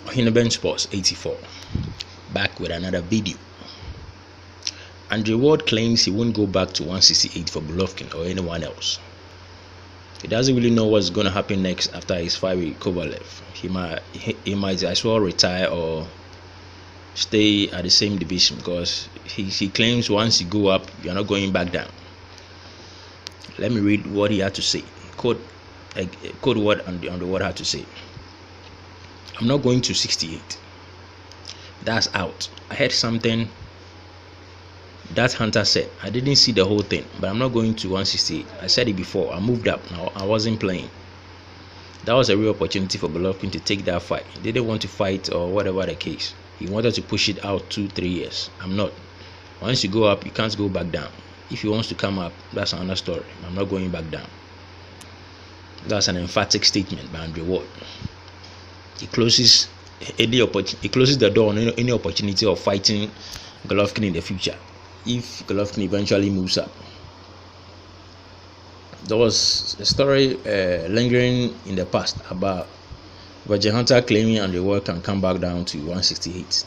Hineben Sports 84, back with another video. Andre Ward claims he won't go back to 168 for Golovkin or anyone else. He doesn't really know what's going to happen next after his fight with Kovalev. He might as well retire or stay at the same division, because he claims once you go up, you're not going back down. Let me read what he had to say. Quote what Andre Ward had to say. I'm not going to 68. That's out. I heard something that Hunter said. I didn't see the whole thing, but I'm not going to 168. I said it before. I moved up. Now I wasn't playing. That was a real opportunity for Golovkin to take that fight. He didn't want to fight or whatever the case. He wanted to push it out 2-3 years. I'm not. Once you go up, you can't go back down. If he wants to come up, that's another story. I'm not going back down. That's an emphatic statement by Andre Ward. He closes the door on any opportunity of fighting Golovkin in the future, if Golovkin eventually moves up. There was a story lingering in the past about Roger Hunter claiming Andre Ward can come back down to 168,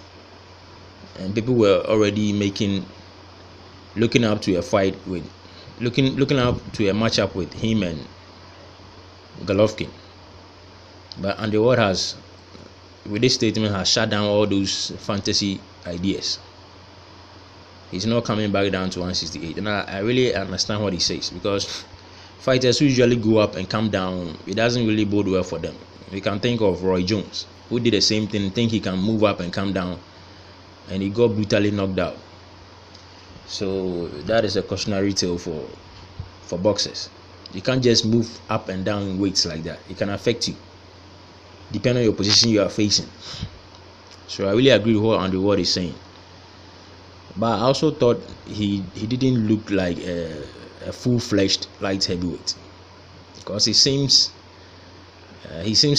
and people were already looking up to a matchup with him and Golovkin. But Andre Ward has, with this statement, has shut down all those fantasy ideas. He's not coming back down to 168, and I really understand what he says, because fighters who usually go up and come down, it doesn't really bode well for them. We can think of Roy Jones, who did the same thing, think he can move up and come down, and he got brutally knocked out. So that is a cautionary tale for boxers. You can't just move up and down in weights like that. It can affect you, depending on your position you are facing. So I really agree with what Andre Ward is saying. But I also thought he didn't look like a full-fledged light heavyweight, because he seems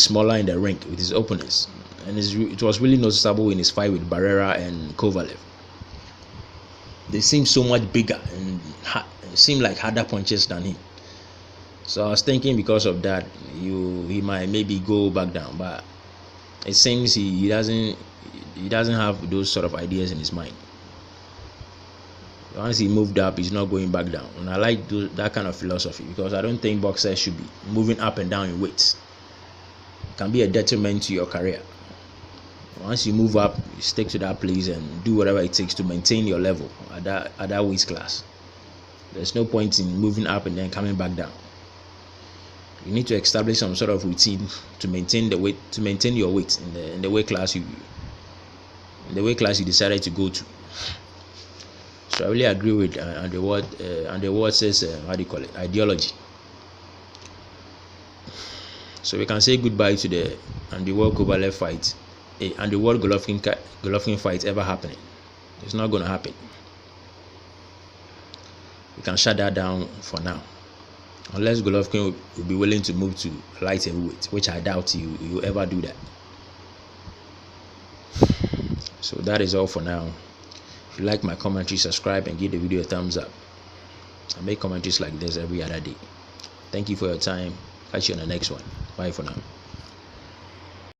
smaller in the ring with his opponents, and it was really noticeable in his fight with Barrera and Kovalev. They seem so much bigger and seem like harder punches than him. So I was thinking, because of that, he might maybe go back down, but it seems he doesn't have those sort of ideas in his mind. Once he moved up, he's not going back down, and I like that kind of philosophy, because I don't think boxers should be moving up and down in weights. It can be a detriment to your career. Once you move up, you stick to that place and do whatever it takes to maintain your level at that weight class. There's no point in moving up and then coming back down. You need to establish some sort of routine to maintain your weight in the weight class you decided to go to. So I really agree with Andre Ward. Andre Ward says, ideology. So we can say goodbye to the Andre Ward Kovalev fight. Andre Ward Golovkin fight ever happening. It's not going to happen. We can shut that down for now, unless Golovkin will be willing to move to light heavyweight, which I doubt he will ever do that. So that is all for now. If you like my commentary, subscribe and give the video a thumbs up. I make commentaries like this every other day. Thank you for your time. Catch you on the next one. Bye for now.